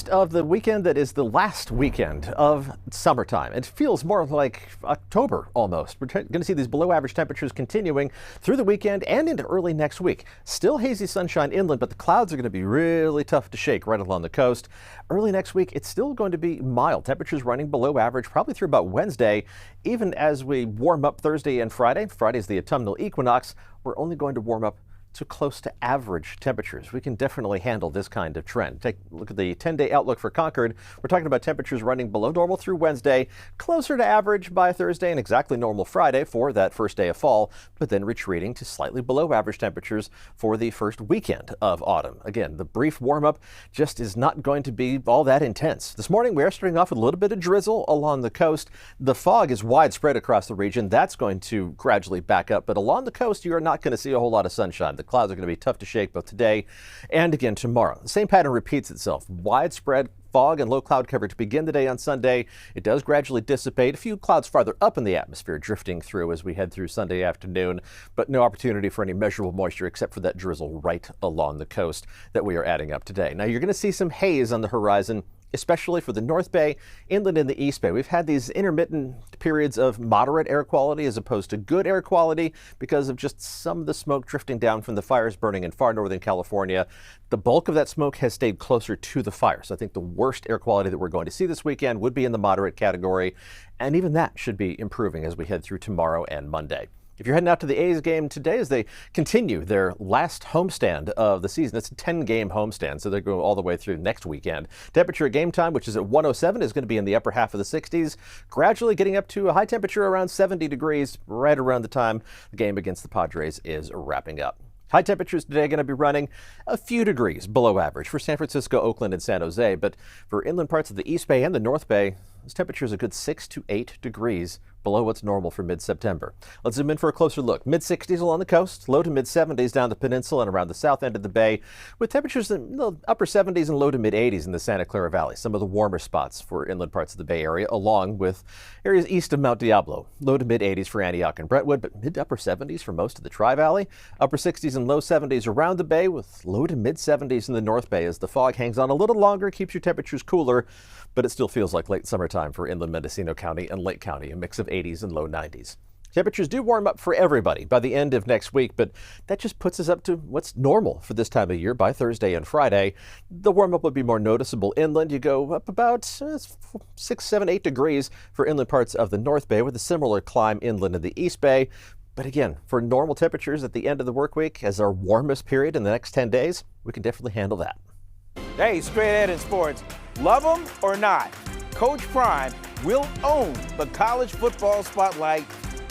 first of the weekend that is the last weekend of summertime. It feels more like October almost. We're going to see these below average temperatures continuing through the weekend and into early next week. Still hazy sunshine inland, but the clouds are going to be really tough to shake right along the coast. Early next week, it's still going to be mild. Temperatures running below average probably through about Wednesday. Even as we warm up Thursday and Friday. Friday's the autumnal equinox. We're only going to warm up to close to average temperatures. We can definitely handle this kind of trend. Take a look at the 10-day outlook for Concord. We're talking about temperatures running below normal through Wednesday, closer to average by Thursday, and exactly normal Friday for that first day of fall, but then retreating to slightly below average temperatures for the first weekend of autumn. Again, the brief warm-up just is not going to be all that intense. This morning, we are starting off with a little bit of drizzle along the coast. The fog is widespread across the region. That's going to gradually back up, but along the coast, you are not going to see a whole lot of sunshine. The clouds are going to be tough to shake both today and again tomorrow. The same pattern repeats itself. Widespread fog and low cloud cover to begin the day on Sunday. It does gradually dissipate. A few clouds farther up in the atmosphere drifting through as we head through Sunday afternoon, but no opportunity for any measurable moisture except for that drizzle right along the coast that we are adding up today. Now you're going to see some haze on the horizon, especially for the North Bay, inland in the East Bay. We've had these intermittent periods of moderate air quality as opposed to good air quality because of just some of the smoke drifting down from the fires burning in far northern California. The bulk of that smoke has stayed closer to the fire. So I think the worst air quality that we're going to see this weekend would be in the moderate category. And even that should be improving as we head through tomorrow and Monday. If you're heading out to the A's game today as they continue their last homestand of the season, it's a 10-game homestand, so they're going all the way through next weekend. Temperature at game time, which is at 107, is going to be in the upper half of the 60s, gradually getting up to a high temperature around 70 degrees right around the time the game against the Padres is wrapping up. High temperatures today are going to be running a few degrees below average for San Francisco, Oakland, and San Jose, but for inland parts of the East Bay and the North Bay, those temperatures are a good 6 to 8 degrees below what's normal for mid-September. Let's zoom in for a closer look. Mid-60s along the coast, low to mid-70s down the peninsula and around the south end of the bay, with temperatures in the upper 70s and low to mid-80s in the Santa Clara Valley, some of the warmer spots for inland parts of the Bay Area, along with areas east of Mount Diablo. Low to mid-80s for Antioch and Brentwood, but mid to upper 70s for most of the Tri-Valley. Upper 60s and low 70s around the bay, with low to mid-70s in the North Bay as the fog hangs on a little longer, keeps your temperatures cooler, but it still feels like late summertime for inland Mendocino County and Lake County, a mix of 80s and low 90s. Temperatures do warm up for everybody by the end of next week, but that just puts us up to what's normal for this time of year by Thursday and Friday. The warm up would be more noticeable inland. You go up about 6, 7, 8 degrees for inland parts of the North Bay, with a similar climb inland in the East Bay. But again, for normal temperatures at the end of the work week, as our warmest period in the next 10 days, we can definitely handle that. Hey, straight ahead in sports, love them or not, Coach Prime will own the college football spotlight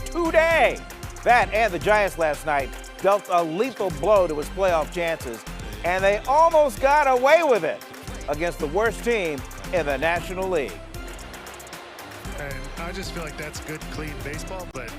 today. That and the Giants last night dealt a lethal blow to his playoff chances, and they almost got away with it against the worst team in the National League. And I just feel like that's good, clean baseball, but